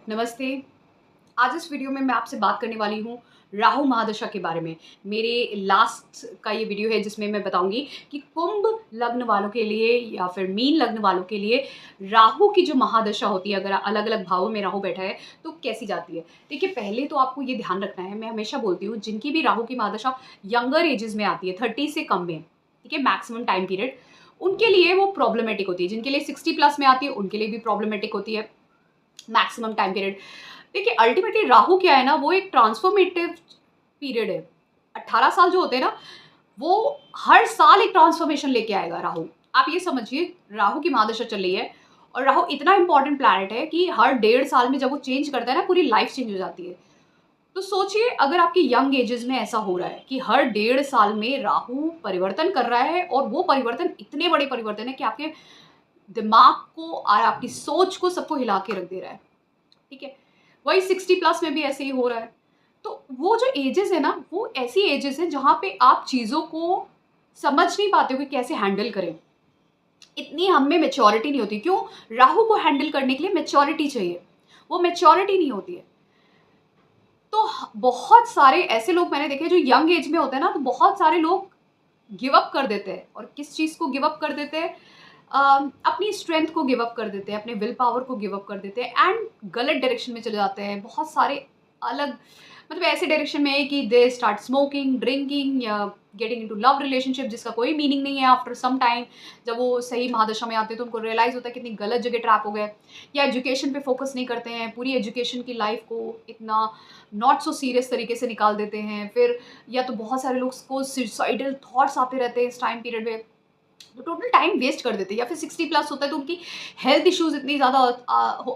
नमस्ते। आज इस वीडियो में मैं आपसे बात करने वाली हूँ राहु महादशा के बारे में। मेरे लास्ट का ये वीडियो है जिसमें मैं बताऊँगी कि कुंभ लग्न वालों के लिए या फिर मीन लग्न वालों के लिए राहु की जो महादशा होती है, अगर अलग-अलग भावों में राहु बैठा है, तो कैसी जाती है। देखिए, पहले तो आपको ये ध्यान रखना है, मैं हमेशा बोलती हूँ जिनकी भी राहु की महादशा यंगर एजेस में आती है, 30 से कम में, ठीक है, मैक्सिमम टाइम पीरियड, उनके लिए वो प्रॉब्लमैटिक होती है। जिनके लिए 60 प्लस में आती है, उनके लिए भी प्रॉब्लमैटिक होती है, मैक्सिमम टाइम पीरियड। देखिए, अल्टीमेटली राहु क्या है ना, वो एक ट्रांसफॉर्मेटिव पीरियड है। 18 साल जो होते हैं ना, वो हर साल एक ट्रांसफॉर्मेशन लेके आएगा राहु। आप ये समझिए, राहु की महादशा चल रही है और राहु इतना इंपॉर्टेंट प्लैनेट है कि हर 1.5 साल में जब वो चेंज करता है ना, पूरी लाइफ चेंज हो जाती है। तो सोचिए, अगर आपकी यंग एजेस में ऐसा हो रहा है कि हर 1.5 साल में राहु परिवर्तन कर रहा है और वो परिवर्तन इतने बड़े परिवर्तन है कि आपके दिमाग को और आपकी सोच को सबको हिला के रख दे रहा है, ठीक है। वही 60 प्लस में भी ऐसे ही हो रहा है। तो वो जो एजेस है ना, वो ऐसी एजेस है जहाँ पे आप चीज़ों को समझ नहीं पाते हो कि कैसे हैंडल करें। इतनी हम में मैच्योरिटी नहीं होती। क्यों? राहु को हैंडल करने के लिए मैच्योरिटी चाहिए, वो मैच्योरिटी नहीं होती है। तो बहुत सारे ऐसे लोग मैंने देखे हैं जो यंग एज में होते हैं ना, तो बहुत सारे लोग गिव अप कर देते हैं। और किस चीज़ को गिव अप कर देते हैं? अपनी स्ट्रेंथ को गिव अप कर देते हैं, अपने विल पावर को गिव अप कर देते हैं एंड गलत डायरेक्शन में चले जाते हैं। बहुत सारे अलग, मतलब ऐसे डायरेक्शन में कि दे स्टार्ट स्मोकिंग, ड्रिंकिंग या गेटिंग इनटू लव रिलेशनशिप जिसका कोई मीनिंग नहीं है। आफ्टर सम टाइम जब वो सही महादशा में आते हैं तो उनको रियलाइज़ होता है कितनी गलत जगह ट्रैप हो गए, या एजुकेशन पे फोकस नहीं करते हैं, पूरी एजुकेशन की लाइफ को इतना नॉट सो सीरियस तरीके से निकाल देते हैं। फिर या तो बहुत सारे लोग को सुसाइडल थॉट्स आते रहते हैं इस टाइम पीरियड में, तो टोटल टाइम वेस्ट कर देते हैं। या फिर 60 प्लस होता है तो उनकी हेल्थ इश्यूज इतनी ज़्यादा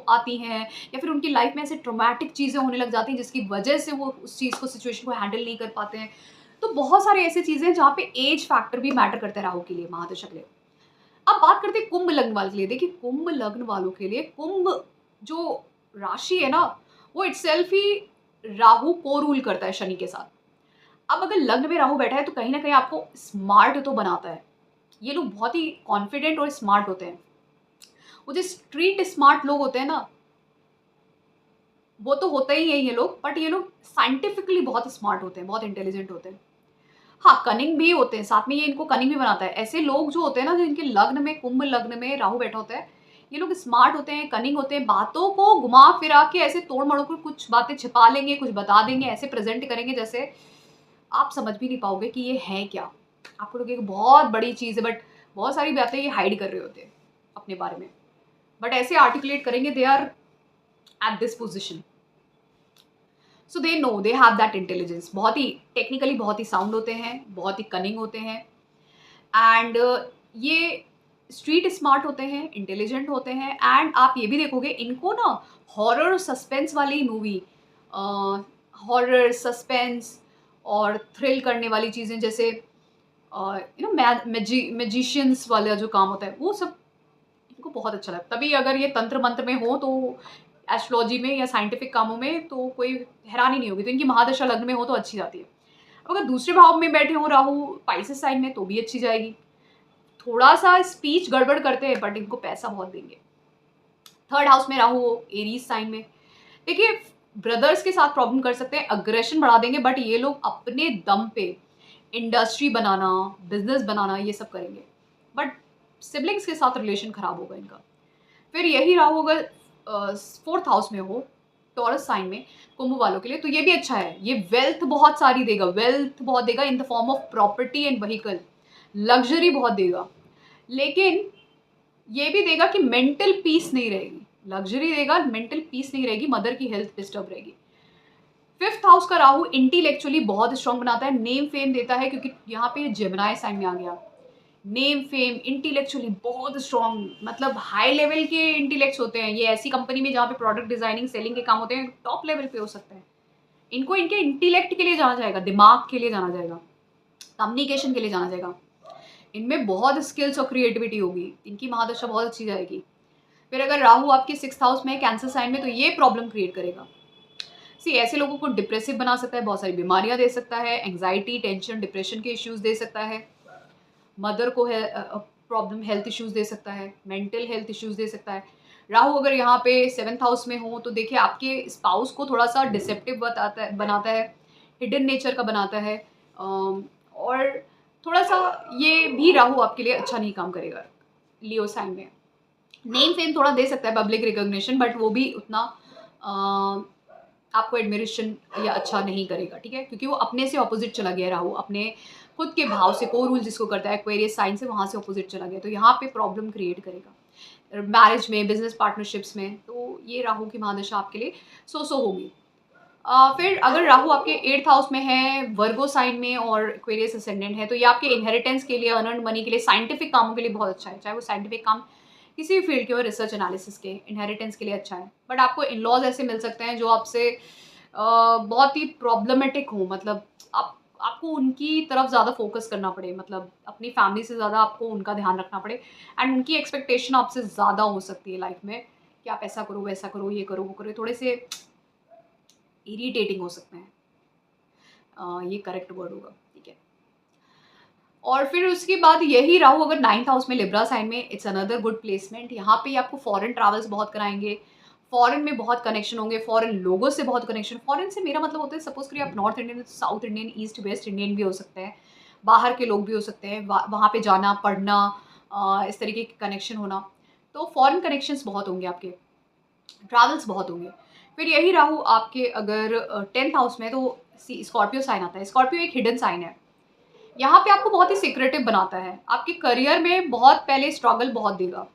आती हैं, या फिर उनकी लाइफ में ऐसे ट्रोमैटिक चीज़ें होने लग जाती हैं जिसकी वजह से वो उस चीज़ को, सिचुएशन को हैंडल नहीं कर पाते हैं। तो बहुत सारे ऐसी चीज़ें हैं जहाँ पे एज फैक्टर भी मैटर करता है राहु के लिए, महादशा के लिए। अब बात करते हैं कुंभ लग्न वालों के लिए। देखिए, कुंभ लग्न वालों के लिए कुंभ जो राशि है ना, वो इटसेल्फ ही राहु को रूल करता है शनि के साथ। अब अगर लग्न में राहु बैठा है तो कहीं ना कहीं आपको स्मार्ट तो बनाता है। ये लोग बहुत ही कॉन्फिडेंट और स्मार्ट होते हैं। वो जो स्ट्रीट स्मार्ट लोग होते हैं ना, वो तो होते ही हैं ये लोग, बट ये लोग साइंटिफिकली बहुत स्मार्ट होते हैं, बहुत इंटेलिजेंट होते हैं। हाँ, कनिंग भी होते हैं, साथ में ये इनको कनिंग भी बनाता है। ऐसे लोग जो होते हैं ना, जो इनके लग्न में, कुंभ लग्न में राहु बैठा होता है, ये लोग स्मार्ट होते हैं, कनिंग होते हैं, बातों को घुमा फिरा के ऐसे तोड़ मड़ोड़ कर कुछ बातें छिपा लेंगे, कुछ बता देंगे, ऐसे प्रेजेंट करेंगे जैसे आप समझ भी नहीं पाओगे कि ये है क्या। आपको लगेगा बहुत बड़ी चीज़ है, बट बहुत सारी बातें ये हाइड कर रहे होते हैं अपने बारे में। बट ऐसे आर्टिकुलेट करेंगे, they are at this position, so they know, they have that intelligence. बहुत ही टेक्निकली बहुत ही साउंड होते हैं, बहुत ही कनिंग होते हैं एंड ये स्ट्रीट स्मार्ट होते हैं, इंटेलिजेंट होते हैं। एंड आप ये भी देखोगे इनको ना, हॉरर सस्पेंस वाली मूवी, हॉरर सस्पेंस और थ्रिल करने वाली चीज़ें, जैसे यू नो मैजिशियंस वाला जो काम होता है, वो सब इनको बहुत अच्छा लगता है। तभी अगर ये तंत्र मंत्र में हो, तो एस्ट्रोलॉजी में या साइंटिफिक कामों में, तो कोई हैरानी नहीं होगी। तो इनकी महादशा लग्न में हो तो अच्छी जाती है। अब अगर दूसरे भाव में बैठे हो राहु पाइसेस साइन में, तो भी अच्छी जाएगी। थोड़ा सा स्पीच गड़बड़ करते हैं बट इनको पैसा बहुत देंगे। थर्ड हाउस में राहु हो एरीज साइन में, देखिए, ब्रदर्स के साथ प्रॉब्लम कर सकते हैं, अग्रेशन बढ़ा देंगे, बट ये लोग अपने दम पे इंडस्ट्री बनाना, बिजनेस बनाना, ये सब करेंगे। बट सिबलिंग्स के साथ रिलेशन खराब होगा इनका। फिर यही राहु अगर फोर्थ हाउस में हो, टॉरस साइन में, कुंभ वालों के लिए, तो ये भी अच्छा है। ये वेल्थ बहुत सारी देगा, वेल्थ बहुत देगा in the form of property and vehicle, luxury बहुत देगा। लेकिन ये भी देगा कि मेंटल पीस नहीं रहेगी। लग्जरी देगा, मेंटल पीस नहीं रहेगी, मदर की हेल्थ डिस्टर्ब रहेगी। फिफ्थ हाउस का राहु इंटेलेक्चुअली बहुत स्ट्रांग बनाता है, नेम फेम देता है, क्योंकि यहाँ पे जेमिनी साइन में आ गया। नेम फेम इंटेलेक्चुअली बहुत स्ट्रांग, मतलब हाई लेवल के इंटेलेक्ट्स होते हैं। ये ऐसी कंपनी में जहाँ पे प्रोडक्ट डिजाइनिंग, सेलिंग के काम होते हैं, टॉप लेवल पे हो सकता है। इनको इनके इंटेलेक्ट के लिए जाना जाएगा, दिमाग के लिए जाना जाएगा, कम्युनिकेशन के लिए जाना जाएगा। इनमें बहुत स्किल्स और क्रिएटिविटी होगी। इनकी महादशा बहुत अच्छी जाएगी। फिर अगर राहु आपके सिक्स्थ हाउस में, कैंसर साइन में, तो ये प्रॉब्लम क्रिएट करेगा। सी ऐसे लोगों को डिप्रेसिव बना सकता है, बहुत सारी बीमारियां दे सकता है, एंग्जाइटी, टेंशन, डिप्रेशन के इश्यूज दे सकता है, मदर को है प्रॉब्लम, हेल्थ इश्यूज दे सकता है, मेंटल हेल्थ इश्यूज दे सकता है। राहु अगर यहाँ पे 7th हाउस में हो तो देखिए आपके स्पाउस को थोड़ा सा डिसेप्टिव बनाता है, हिडन नेचर का बनाता है। और थोड़ा सा ये भी राहु आपके लिए अच्छा नहीं काम करेगा लियो साइन में। नेम फेम थोड़ा दे सकता है, पब्लिक रिकॉग्निशन, बट वो भी उतना आपको एडमिरेशन या अच्छा नहीं करेगा, ठीक है, क्योंकि वो अपने से ऑपोजिट चला गया राहु, अपने खुद के भाव से, को रूल जिसको करता है एक्वेरियस साइन से, वहाँ से ऑपोजिट चला गया, तो यहाँ पे प्रॉब्लम क्रिएट करेगा मैरिज में, बिजनेस पार्टनरशिप्स में। तो ये राहु की महादशा आपके लिए सो होगी। फिर अगर राहु आपके 8th हाउस में है, वर्गो साइन में और एक्वेरियस असेंडेंट है, तो ये आपके इनहेरिटेंस के लिए, अर्न मनी के लिए, साइंटिफिक कामों के लिए बहुत अच्छा है, चाहे वो साइंटिफिक काम किसी भी फील्ड के हो, रिसर्च एनालिसिस के, इनहेरिटेंस के लिए अच्छा है। बट आपको इन लॉज ऐसे मिल सकते हैं जो आपसे बहुत ही प्रॉब्लमेटिक हो, मतलब आपको उनकी तरफ ज़्यादा फोकस करना पड़े, मतलब अपनी फैमिली से ज़्यादा आपको उनका ध्यान रखना पड़े, एंड उनकी एक्सपेक्टेशन आपसे ज़्यादा हो सकती है लाइफ में कि आप ऐसा करो, वैसा करो, ये करो, वो करो, थोड़े से इरिटेटिंग हो सकते हैं। ये करेक्ट वर्ड होगा, ठीक है। और फिर उसके बाद यही राहु अगर 9th हाउस में लिब्रा साइन में, इट्स अनदर गुड प्लेसमेंट। यहाँ पे आपको फॉरेन ट्रैवल्स बहुत कराएंगे, फॉरेन में बहुत कनेक्शन होंगे, फॉरेन लोगों से बहुत कनेक्शन। फॉरेन से मेरा मतलब होता है, सपोज करिए आप north Indian, south Indian, east West Indian भी हो सकते हैं, बाहर के लोग भी हो सकते हैं, वहाँ पे जाना, पढ़ना, इस तरीके के कनेक्शन होना। तो फॉरेन कनेक्शंस बहुत होंगे आपके, ट्रैवल्स बहुत होंगे। फिर यही राहु आपके अगर 10th हाउस में, तो स्कॉर्पियो साइन आता है। स्कॉर्पियो एक हिडन साइन है, यहाँ पे आपको बहुत ही सिक्रेटिव बनाता है, आपके करियर में बहुत पहले स्ट्रगल बहुत देगा,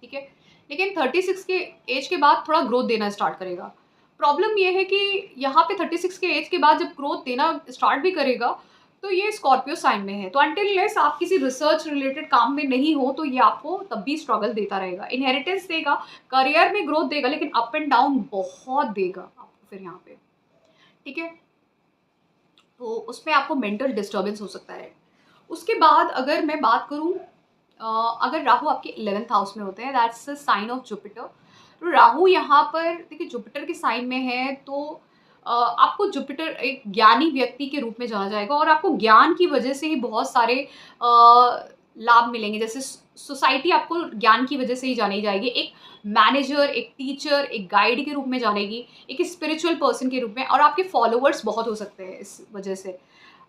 ठीक है, लेकिन 36 के एज के बाद थोड़ा ग्रोथ देना स्टार्ट करेगा। प्रॉब्लम ये है कि यहाँ पे 36 के एज के बाद जब ग्रोथ देना स्टार्ट भी करेगा, तो ये स्कॉर्पियो साइन में है, तो अनटिल लेस आप किसी रिसर्च रिलेटेड काम में नहीं हो, तो ये आपको तब भी स्ट्रगल देता रहेगा, इनहेरिटेंस देगा, करियर में ग्रोथ देगा, लेकिन अप एंड डाउन बहुत देगा आपको फिर यहाँ पे, ठीक है। तो उसमें आपको मेंटल डिस्टर्बेंस हो सकता है। उसके बाद अगर मैं बात करूँ, अगर राहु आपके 11th हाउस में होते हैं, that's a sign of Jupiter. तो राहु यहाँ पर देखिए जुपिटर के साइन में है, तो आपको जुपिटर एक ज्ञानी व्यक्ति के रूप में जाना जाएगा, और आपको ज्ञान की वजह से ही बहुत सारे लाभ मिलेंगे। जैसे सोसाइटी आपको ज्ञान की वजह से ही जानी जाएगी, एक मैनेजर, एक टीचर, एक गाइड के रूप में जानेगी, एक स्पिरिचुअल पर्सन के रूप में, और आपके फॉलोअर्स बहुत हो सकते हैं इस वजह से।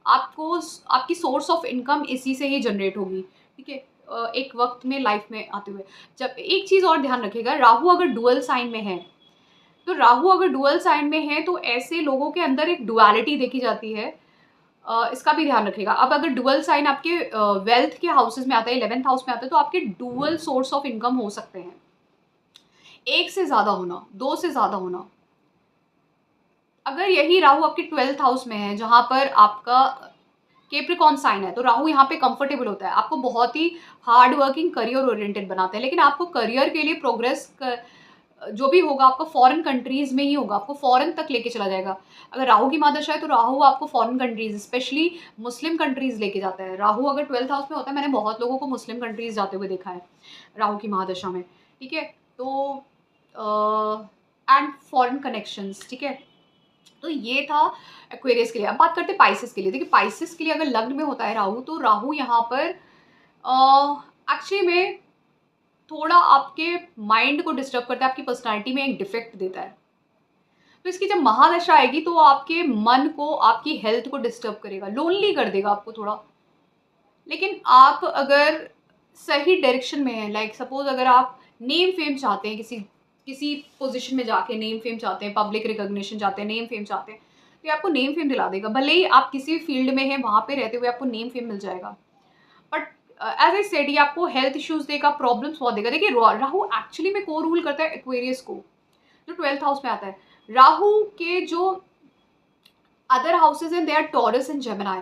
आपको आपकी सोर्स ऑफ इनकम इसी से ही जनरेट होगी, ठीक है, एक वक्त में लाइफ में आते हुए। जब एक चीज़ और ध्यान रखिएगा, राहु अगर डुअल साइन में है, तो राहु अगर डुअल साइन में है तो ऐसे लोगों के अंदर एक डुअलिटी देखी जाती है, इसका भी ध्यान रखिएगा। अब अगर डुअल साइन आपके वेल्थ के हाउसेज में आता है, 11th हाउस में आता है, तो आपके डुअल सोर्स ऑफ इनकम हो सकते हैं, एक से ज़्यादा होना, दो से ज़्यादा होना। अगर यही राहु आपके 12th हाउस में है, जहाँ पर आपका कैप्रिकॉर्न साइन है, तो राहु यहाँ पे कंफर्टेबल होता है, आपको बहुत ही हार्ड वर्किंग, करियर ओरिएंटेड बनाते हैं, लेकिन आपको करियर के लिए प्रोग्रेस जो भी होगा आपको फॉरेन कंट्रीज में ही होगा, आपको फॉरेन तक लेके चला जाएगा। अगर राहु की महादशा है तो राहु आपको foreign countries, specially Muslim countries लेके जाता है। राहु अगर 12th हाउस में होता है, मैंने बहुत लोगों को मुस्लिम कंट्रीज जाते हुए देखा है राहु की महादशा में, ठीक है। तो एंड फॉरेन कनेक्शंस, ठीक है। तो ये था एक्वेरियस के लिए। अब बात करते हैं पाइसेस के लिए। देखिए पाइसेस के लिए अगर लग्न में होता है राहु, तो राहु यहाँ पर एक्चुअली में थोड़ा आपके माइंड को डिस्टर्ब करता है, आपकी पर्सनालिटी में एक डिफेक्ट देता है। तो इसकी जब महादशा आएगी तो आपके मन को, आपकी हेल्थ को डिस्टर्ब करेगा, लोनली कर देगा आपको थोड़ा। लेकिन आप अगर सही डायरेक्शन में हैं, लाइक सपोज अगर आप नेम फेम चाहते हैं, किसी किसी पोजीशन में जाके नेम फेम चाहते हैं, पब्लिक रिकॉग्निशन चाहते हैं, नेम फेम चाहते हैं, तो ये आपको नेम फेम दिला देगा। भले ही आप किसी फील्ड में हैं, वहाँ पे रहते हुए आपको नेम फेम मिल जाएगा, बट एज आई सेड ये आपको हेल्थ इश्यूज देगा, प्रॉब्लम्स बहुत देगा। देखिए राहु एक्चुअली में को रूल करता है एक्वेरियस को, जो 12th हाउस में आता है। राहु के जो अदर हाउसेज हैं, they are Taurus and Gemini,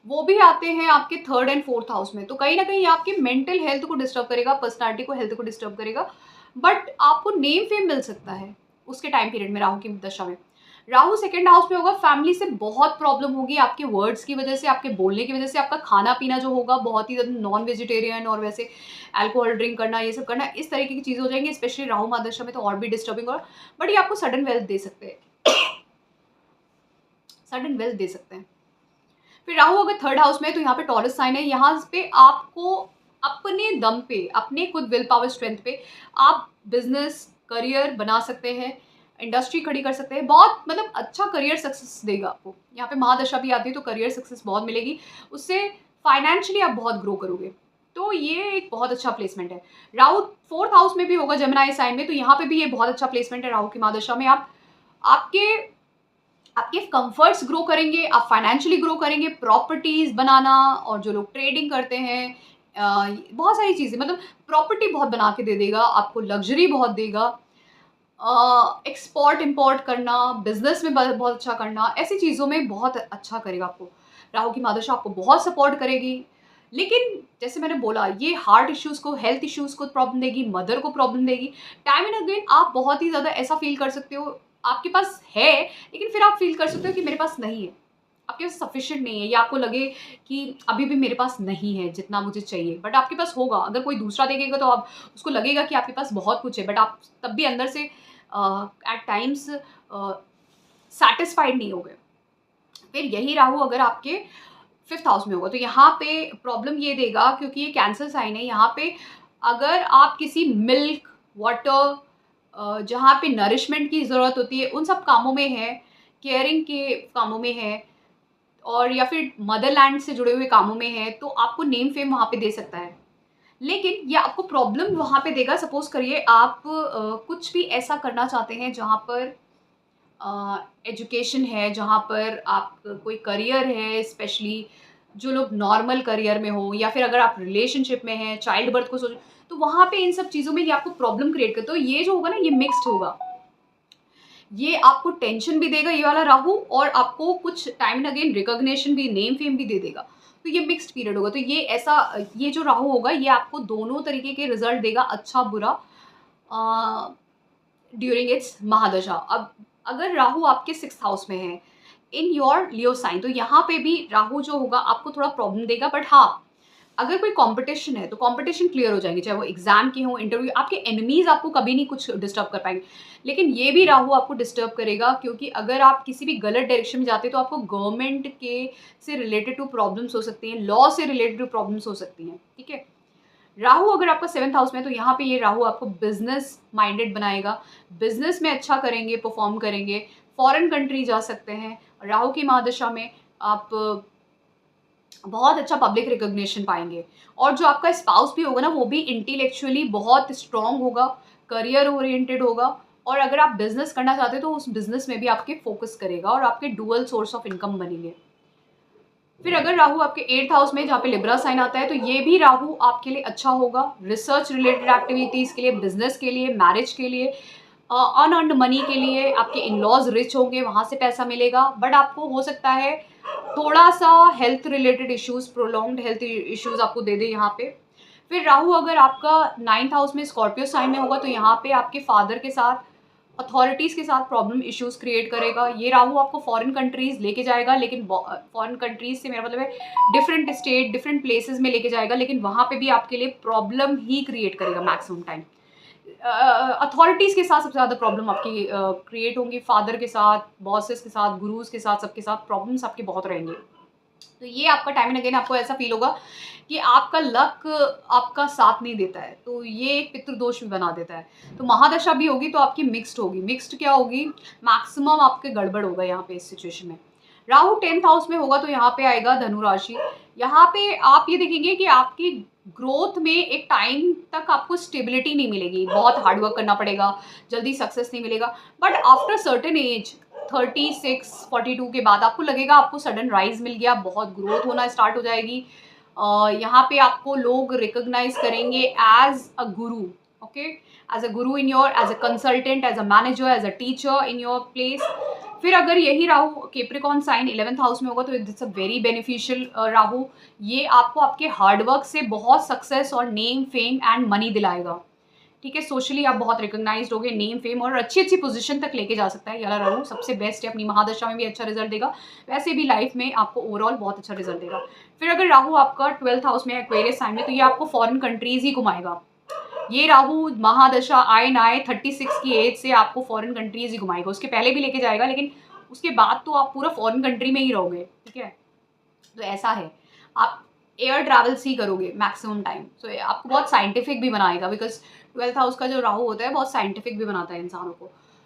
वो भी आते हैं आपके 3rd एंड 4th हाउस में। तो कहीं ना कहीं आपके मेंटल हेल्थ को डिस्टर्ब करेगा, पर्सनालिटी को, हेल्थ को डिस्टर्ब करेगा, बट आपको नेम फेम मिल सकता है उसके टाइम पीरियड में, राहु की दशा में। राहु 2nd हाउस में होगा, फैमिली से बहुत प्रॉब्लम होगी, आपके वर्ड्स की वजह से, आपके बोलने की वजह से। आपका खाना पीना जो होगा बहुत ही ज़्यादा नॉन वेजिटेरियन, और वैसे अल्कोहल ड्रिंक करना, ये सब करना, इस तरीके की चीज़ें हो जाएंगी, स्पेशली राहु महादशा में, तो और भी डिस्टर्बिंग। और बट ये आपको सडन वेल्थ दे सकते हैं, सडन वेल्थ दे सकते हैं। फिर राहु अगर 3rd हाउस में है, तो यहाँ पे टॉरस साइन है, यहाँ पे आपको अपने दम पे, अपने खुद विल पावर स्ट्रेंथ पे आप बिजनेस करियर बना सकते हैं, इंडस्ट्री खड़ी कर सकते हैं। बहुत मतलब अच्छा करियर सक्सेस देगा आपको। यहाँ पे महादशा भी आती है तो करियर सक्सेस बहुत मिलेगी, उससे फाइनेंशियली आप बहुत ग्रो करोगे। तो ये एक बहुत अच्छा प्लेसमेंट है। राहु 4th हाउस में भी होगा जेमिनी साइन में, तो यहाँ पे भी ये बहुत अच्छा प्लेसमेंट है राहु की महादशा में। आप आपके आपके कंफर्ट्स ग्रो करेंगे, आप फाइनेंशियली ग्रो करेंगे, प्रॉपर्टीज बनाना, और जो लोग ट्रेडिंग करते हैं बहुत सारी चीज़ें, मतलब प्रॉपर्टी बहुत बना के दे देगा आपको, लग्जरी बहुत देगा। एक्सपोर्ट इंपोर्ट करना, बिजनेस में बहुत अच्छा करना, ऐसी चीज़ों में बहुत अच्छा करेगा आपको। राहु की महादशा आपको बहुत सपोर्ट करेगी। लेकिन जैसे मैंने बोला, ये हार्ट इश्यूज़ को, हेल्थ इश्यूज़ को प्रॉब्लम देगी, मदर को प्रॉब्लम देगी। टाइम एंड अगेन आप बहुत ही ज़्यादा ऐसा फील कर सकते हो, आपके पास है लेकिन फिर आप फील कर सकते हो कि मेरे पास नहीं है, आपके पास सफिशिएंट नहीं है, या आपको लगे कि अभी भी मेरे पास नहीं है जितना मुझे चाहिए, बट आपके पास होगा। अगर कोई दूसरा देखेगा तो आप उसको लगेगा कि आपके पास बहुत कुछ है, बट आप तब भी अंदर से एट टाइम्स सैटिस्फाइड नहीं होगे। फिर यही राहु अगर आपके 5th हाउस में होगा तो यहाँ पे प्रॉब्लम ये देगा, क्योंकि ये कैंसर साइन है। यहाँ पे अगर आप किसी मिल्क, वाटर, जहाँ पे नरिशमेंट की ज़रूरत होती है उन सब कामों में है, केयरिंग के कामों में है, और या फिर मदरलैंड से जुड़े हुए कामों में है, तो आपको नेम फेम वहाँ पे दे सकता है। लेकिन ये आपको प्रॉब्लम वहाँ पे देगा। सपोज करिए आप कुछ भी ऐसा करना चाहते हैं जहाँ पर एजुकेशन है, जहाँ पर आप कोई करियर है, स्पेशली जो लोग नॉर्मल करियर में हो, या फिर अगर आप रिलेशनशिप में हैं, चाइल्ड बर्थ को सोच, तो वहाँ पे इन सब चीज़ों में ये आपको प्रॉब्लम क्रिएट करता है। तो ये जो होगा ना, ये मिक्स्ड होगा, ये आपको टेंशन भी देगा ये वाला राहु, और आपको कुछ टाइम एंड अगेन रिकॉग्निशन भी, नेम फेम भी दे देगा। तो ये मिक्स्ड पीरियड होगा। तो ये ऐसा, ये जो राहु होगा ये आपको दोनों तरीके के रिजल्ट देगा, अच्छा बुरा, ड्यूरिंग इट्स महादशा। अब अगर राहु आपके 6th हाउस में है इन योर लियो साइन, तो यहाँ पे भी राहु जो होगा आपको थोड़ा प्रॉब्लम देगा। बट हाँ, अगर कोई कंपटीशन है तो कंपटीशन क्लियर हो जाएंगे, चाहे वो एग्जाम के हो, इंटरव्यू, आपके एनिमीज आपको कभी नहीं कुछ डिस्टर्ब कर पाएंगे। लेकिन ये भी राहु आपको डिस्टर्ब करेगा, क्योंकि अगर आप किसी भी गलत डायरेक्शन में जाते हैं तो आपको गवर्नमेंट के से रिलेटेड टू प्रॉब्लम्स हो सकती हैं, लॉ से रिलेटेड टू प्रॉब्लम्स हो सकती हैं। ठीक है, राहु अगर आपका 7th हाउस में है तो यहाँ पे ये राहु आपको बिजनेस माइंडेड बनाएगा, बिजनेस में अच्छा करेंगे, परफॉर्म करेंगे, फॉरेन कंट्री जा सकते हैं। राहु की महादशा में आप बहुत अच्छा पब्लिक रिकॉग्निशन पाएंगे, और जो आपका स्पाउस भी होगा ना, वो भी इंटेलेक्चुअली बहुत स्ट्रांग होगा, करियर ओरिएंटेड होगा, और अगर आप बिजनेस करना चाहते हो तो उस बिजनेस में भी आपके फोकस करेगा, और आपके डुअल सोर्स ऑफ इनकम बनेंगे। फिर अगर राहु आपके 8th हाउस में, जहाँ पे लिब्रा साइन आता है, तो ये भी राहु आपके लिए अच्छा होगा, रिसर्च रिलेटेड एक्टिविटीज़ के लिए, बिजनेस के लिए, मैरिज के लिए, अनअर्न्ड मनी के लिए। आपके इन लॉज रिच होंगे, वहाँ से पैसा मिलेगा, बट आपको हो सकता है थोड़ा सा health related issues, prolonged health issues आपको दे दे यहाँ पे। फिर राहु अगर आपका 9th हाउस में स्कॉर्पियो साइन में होगा तो यहाँ पे आपके फादर के साथ, अथॉरिटीज़ के साथ प्रॉब्लम इश्यूज क्रिएट करेगा। ये राहु आपको फॉरेन कंट्रीज़ लेके जाएगा, लेकिन फॉरेन कंट्रीज से मेरा मतलब है डिफरेंट स्टेट, डिफरेंट प्लेसेस में लेके जाएगा, लेकिन वहाँ पे भी आपके लिए प्रॉब्लम ही क्रिएट करेगा मैक्सिमम टाइम। अथॉरिटीज़ के साथ सबसे ज़्यादा प्रॉब्लम आपकी क्रिएट होंगी, फादर के साथ, बॉसेस के साथ, गुरुज के साथ, सबके साथ प्रॉब्लम्स आपके बहुत रहेंगे। तो ये आपका टाइम एंड अगेन आपको ऐसा फील होगा कि आपका लक आपका साथ नहीं देता है, तो ये एक पितृदोष भी बना देता है। तो महादशा भी होगी तो आपकी मिक्स्ड होगी। मिक्स्ड क्या होगी, मैक्सिमम आपके गड़बड़ होगा यहाँ पे इस सिचुएशन में। राहु 10th हाउस में होगा तो यहाँ पे आएगा धनु राशि। यहाँ पे आप ये देखेंगे कि आपकी ग्रोथ में एक टाइम तक आपको स्टेबिलिटी नहीं मिलेगी, बहुत हार्डवर्क करना पड़ेगा, जल्दी सक्सेस नहीं मिलेगा। बट आफ्टर सर्टेन एज 36, 42 के बाद आपको लगेगा आपको सडन राइज मिल गया, बहुत ग्रोथ होना स्टार्ट हो जाएगी। यहाँ पे आपको लोग रिकॉग्नाइज करेंगे as a Guru, okay, as a guru in your, as a consultant, as a manager, as a teacher in your place. फिर अगर यही Rahu Capricorn sign 11th house में होगा तो it's a very beneficial Rahu. ये आपको आपके हार्डवर्क से बहुत सक्सेस और नेम, फेम एंड मनी दिलाएगा। ठीक है, सोशली आप बहुत रिकॉग्नाइज्ड होगे, नेम, फेम और अच्छी अच्छी पोजीशन तक लेके जा सकता है ये वाला राहु, सबसे बेस्ट है। अपनी महादशा में भी अच्छा रिजल्ट देगा, वैसे भी लाइफ में आपको ओवरऑल बहुत अच्छा रिजल्ट देगा। फिर अगर राहु आपका 12th हाउस में एक्वेरियस साइन में, तो ये आपको फॉरेन कंट्रीज ही घुमाएगा। ये राहु महादशा आए ना आए 36 की एज से आपको फॉरेन कंट्रीज ही घुमाएगा, उसके पहले भी लेके जाएगा, लेकिन उसके बाद तो आप पूरा फॉरेन कंट्री में ही रहोगे। ठीक है, तो ऐसा है। आप एयर ट्रैवल्स ही करोगे मैक्सिमम टाइम। सो आपको बहुत साइंटिफिक भी बनाएगा, बिकॉज 12th हाउस का जो राहु होता है बहुत साइंटिफिक भी बनाता है इंसानों को।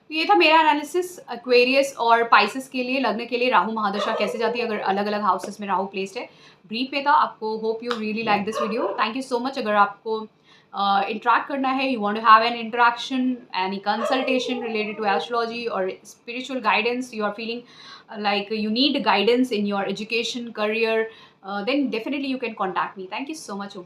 तो ये था मेरा एनालिसिस एक्वेरियस और पाइसेस के लिए, लग्न के लिए राहु महादशा कैसे जाती है अगर अलग अलग हाउसेस में राहु प्लेस्ड है। ब्रीफ में था आपको। Hope you really like this video. Thank you so much. अगर आपको इंटरेक्ट करना है, you want to have an interaction, any consultation related to astrology और spiritual guidance, you are feeling like you need guidance in your education career, then definitely you can contact me. Thank you so much.